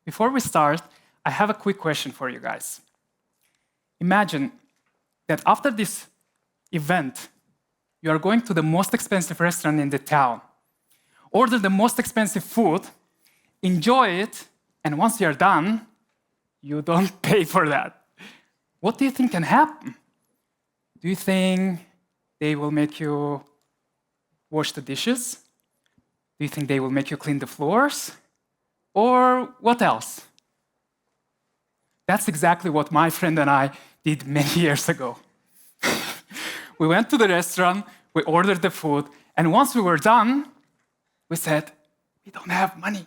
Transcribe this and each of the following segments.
Before we start, I have a quick question for you guys. Imagine that after this event, you are going to the most expensive restaurant in the town, order the most expensive food, enjoy it, and once you're done, you don't pay for that. What do you think can happen? Do you think they will make you wash the dishes? Do you think they will make you clean the floors? Or what else? That's exactly what my friend and I did many years ago. We went to the restaurant, we ordered the food, and once we were done, we said, we don't have money.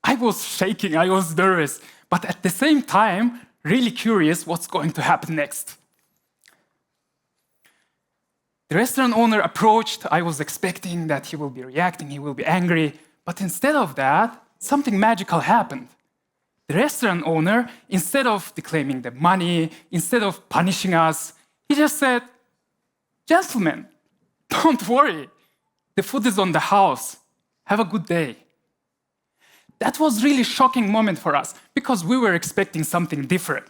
I was shaking, I was nervous, but at the same time, really curious what's going to happen next. The restaurant owner approached. I was expecting that he will be reacting, he will be angry, but instead of that, something magical happened. The restaurant owner, instead of declaiming the money, instead of punishing us, he just said, "Gentlemen, don't worry. The food is on the house. Have a good day." That was really shocking moment for us because we were expecting something different.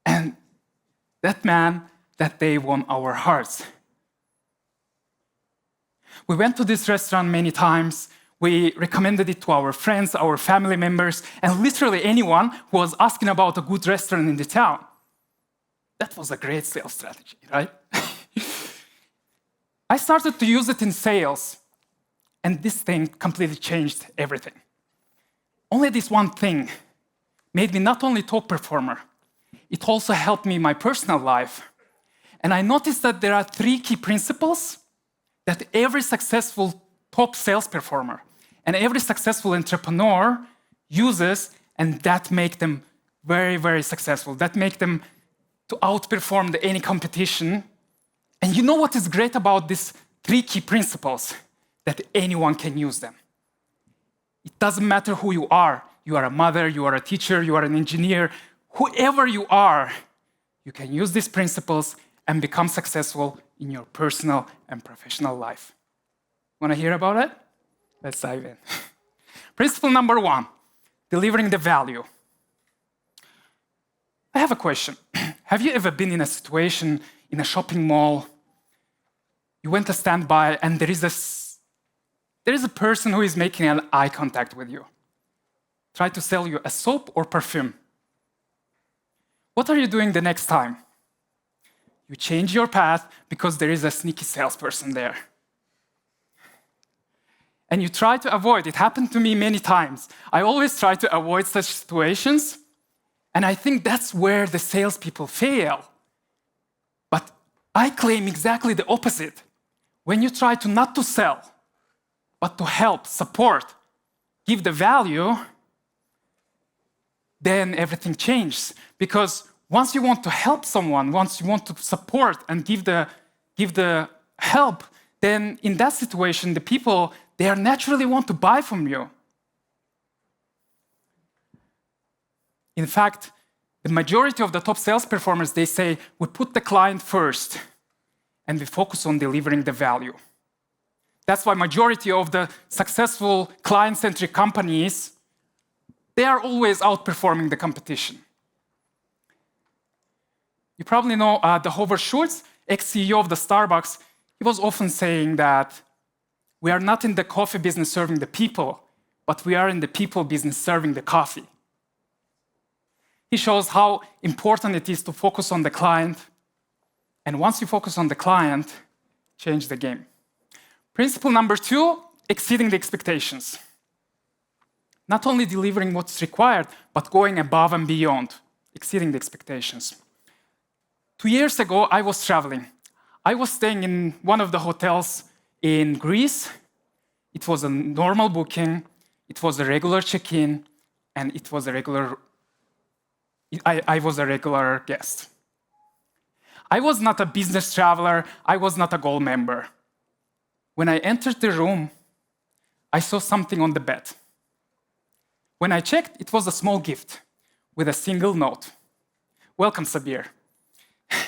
And that man, that day won our hearts. We went to this restaurant many times. We recommended it to our friends, our family members, and literally anyone who was asking about a good restaurant in the town. That was a great sales strategy, right? I started to use it in sales, and this thing completely changed everything. Only this one thing made me not only top performer, it also helped me in my personal life. And I noticed that there are 3 key principles that every successful top sales performer and every successful entrepreneur uses, and that make them very, very successful. That make them to outperform any competition. And you know what is great about these 3 key principles? That anyone can use them. It doesn't matter who you are. You are a mother, you are a teacher, you are an engineer. Whoever you are, you can use these principles and become successful in your personal and professional life. Want to hear about it? Let's dive in. Principle number 1, delivering the value. I have a question. Have you ever been in a situation in a shopping mall? You went to stand by and there is a person who is making an eye contact with you. Try to sell you a soap or perfume. What are you doing the next time? You change your path because there is a sneaky salesperson there. And you try to avoid. It happened to me many times. I always try to avoid such situations. And I think that's where the salespeople fail. But I claim exactly the opposite. When you try to not to sell, but to help, support, give the value, then everything changes. Because once you want to help someone, once you want to support and give the help, then in that situation, the people, they are naturally want to buy from you. In fact, the majority of the top sales performers, they say, we put the client first and we focus on delivering the value. That's why majority of the successful client-centric companies, they are always outperforming the competition. You probably know the Howard Schultz, ex-CEO of the Starbucks. He was often saying that we are not in the coffee business serving the people, but we are in the people business serving the coffee. He shows how important it is to focus on the client. And once you focus on the client, change the game. Principle number 2, exceeding the expectations. Not only delivering what's required, but going above and beyond, exceeding the expectations. 2 years ago, I was traveling. I was staying in one of the hotels in Greece. It was a normal booking. It was a regular check-in, and it was I was a regular guest. I was not a business traveler. I was not a gold member. When I entered the room, I saw something on the bed. When I checked, it was a small gift with a single note. Welcome, Sabir.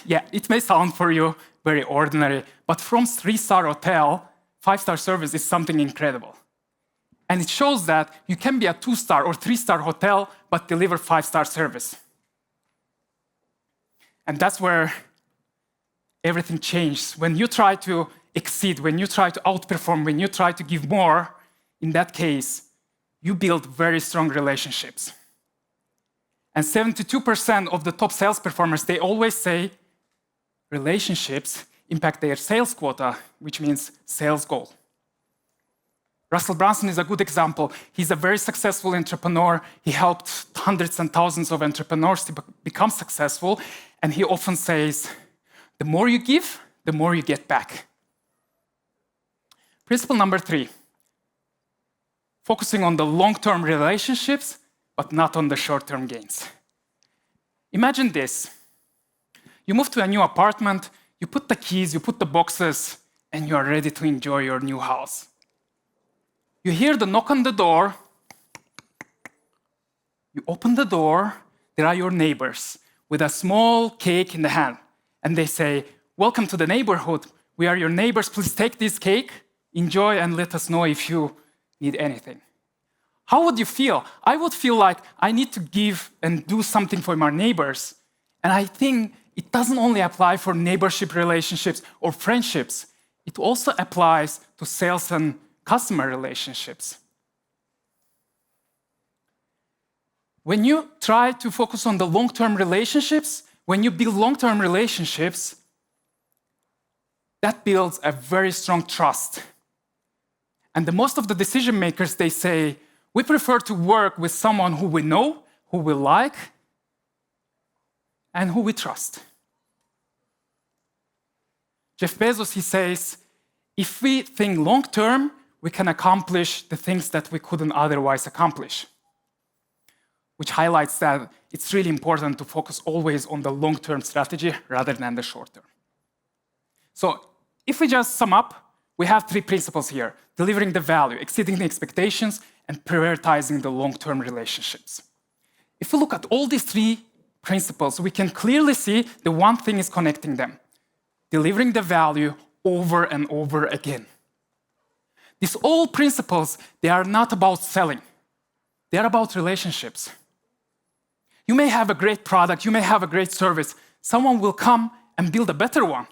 Yeah, it may sound for you very ordinary, but from 3-star hotel, 5-star service is something incredible. And it shows that you can be a 2-star or 3-star hotel, but deliver 5-star service. And that's where everything changes. When you try to exceed, when you try to outperform, when you try to give more, in that case, you build very strong relationships. And 72% of the top sales performers, they always say relationships impact their sales quota, which means sales goal. Russell Brunson is a good example. He's a very successful entrepreneur. He helped hundreds and thousands of entrepreneurs to become successful. And he often says, the more you give, the more you get back. Principle number 3, focusing on the long-term relationships, but not on the short-term gains. Imagine this. You move to a new apartment, you put the keys, you put the boxes, and you are ready to enjoy your new house. You hear the knock on the door. You open the door. There are your neighbors with a small cake in the hand. And they say, welcome to the neighborhood. We are your neighbors. Please take this cake, enjoy, and let us know if you need anything. How would you feel? I would feel like I need to give and do something for my neighbors. And I think it doesn't only apply for neighborship relationships or friendships. It also applies to sales and customer relationships. When you try to focus on the long-term relationships, when you build long-term relationships, that builds a very strong trust. And most of the decision makers, they say, we prefer to work with someone who we know, who we like, and who we trust. Jeff Bezos, he says, if we think long-term, we can accomplish the things that we couldn't otherwise accomplish. Which highlights that it's really important to focus always on the long-term strategy rather than the short-term. So if we just sum up, we have 3 principles here: delivering the value, exceeding the expectations, and prioritizing the long-term relationships. If we look at all these 3 principles, we can clearly see the one thing is connecting them: delivering the value over and over again. These all principles, they are not about selling. They are about relationships. You may have a great product, you may have a great service. Someone will come and build a better one.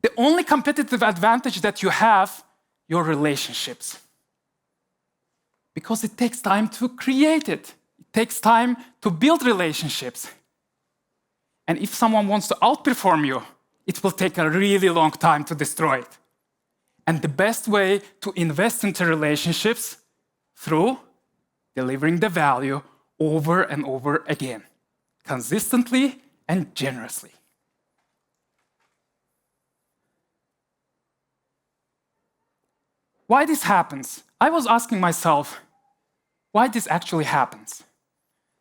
The only competitive advantage that you have, your relationships. Because it takes time to create it. It takes time to build relationships. And if someone wants to outperform you, it will take a really long time to destroy it. And the best way to invest into relationships through delivering the value over and over again, consistently and generously. Why this happens? I was asking myself, why this actually happens?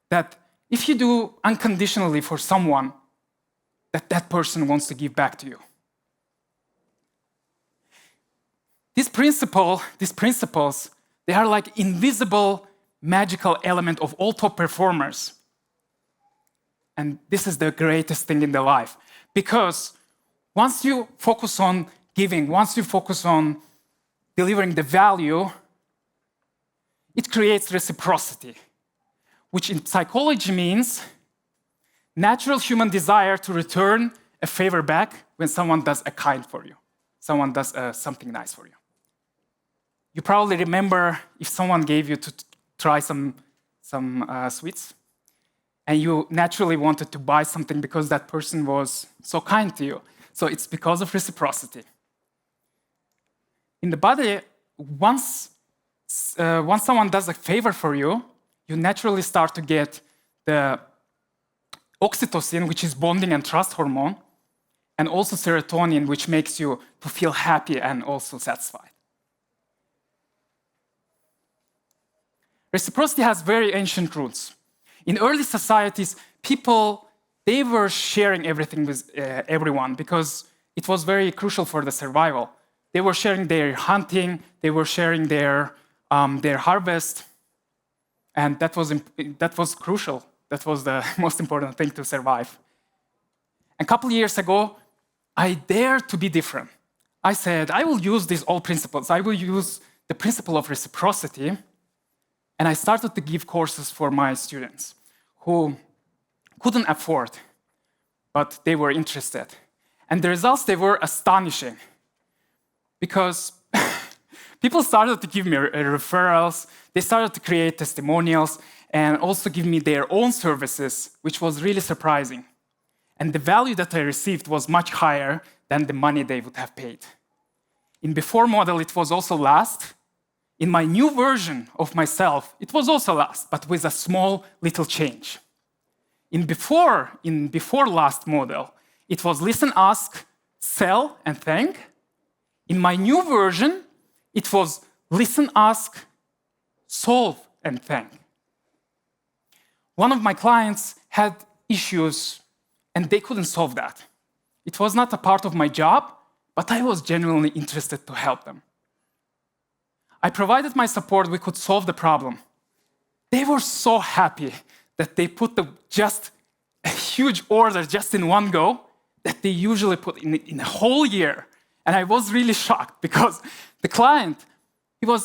That if you do unconditionally for someone, that person wants to give back to you. These principles, they are like invisible, magical element of all top performers. And this is the greatest thing in their life. Because once you focus on giving, once you focus on delivering the value, it creates reciprocity, which in psychology means natural human desire to return a favor back when someone does a kind for you, someone does something nice for you. You probably remember if someone gave you to try some sweets, and you naturally wanted to buy something because that person was so kind to you. So it's because of reciprocity. In the body, once someone does a favor for you, you naturally start to get the oxytocin, which is bonding and trust hormone, and also serotonin, which makes you to feel happy and also satisfied. Reciprocity has very ancient roots. In early societies, people, they were sharing everything with everyone because it was very crucial for the survival. They were sharing their hunting, they were sharing their harvest, and that was crucial. That was the most important thing to survive. A couple of years ago, I dared to be different. I said, I will use these old principles. I will use the principle of reciprocity, and I started to give courses for my students who couldn't afford, but they were interested. And the results, they were astonishing, because people started to give me referrals, they started to create testimonials, and also give me their own services, which was really surprising. And the value that I received was much higher than the money they would have paid. In before model, it was also last. In my new version of myself, it was also last, but with a small little change. In before last model, it was listen, ask, sell, and thank. In my new version, it was listen, ask, solve, and thank. One of my clients had issues, and they couldn't solve that. It was not a part of my job, but I was genuinely interested to help them. I provided my support, we could solve the problem. They were so happy that they put just a huge order just in one go that they usually put in a whole year. And I was really shocked because the client,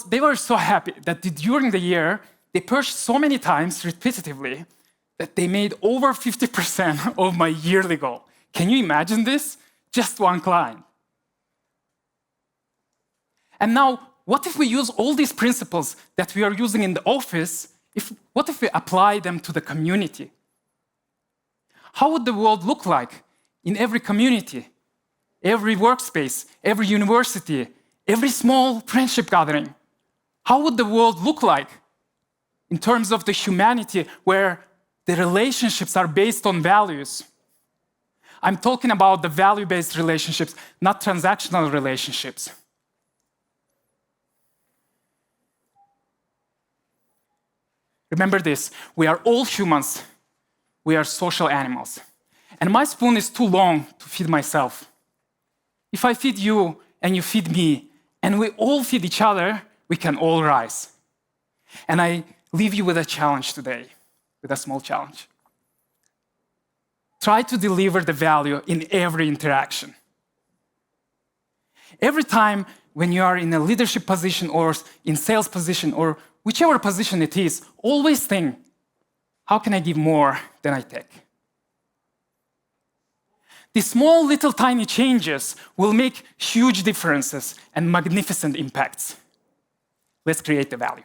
they were so happy that during the year, they purchased so many times repetitively that they made over 50% of my yearly goal. Can you imagine this? Just one client. And now, what if we use all these principles that we are using in the office, what if we apply them to the community? How would the world look like in every community, every workspace, every university, every small friendship gathering? How would the world look like in terms of the humanity where the relationships are based on values? I'm talking about the value-based relationships, not transactional relationships. Remember this, we are all humans. We are social animals. And my spoon is too long to feed myself. If I feed you and you feed me, and we all feed each other, we can all rise. And I leave you with a challenge today, with a small challenge. Try to deliver the value in every interaction. Every time when you are in a leadership position or in sales position or whichever position it is, always think, how can I give more than I take? These small, little, tiny changes will make huge differences and magnificent impacts. Let's create the value.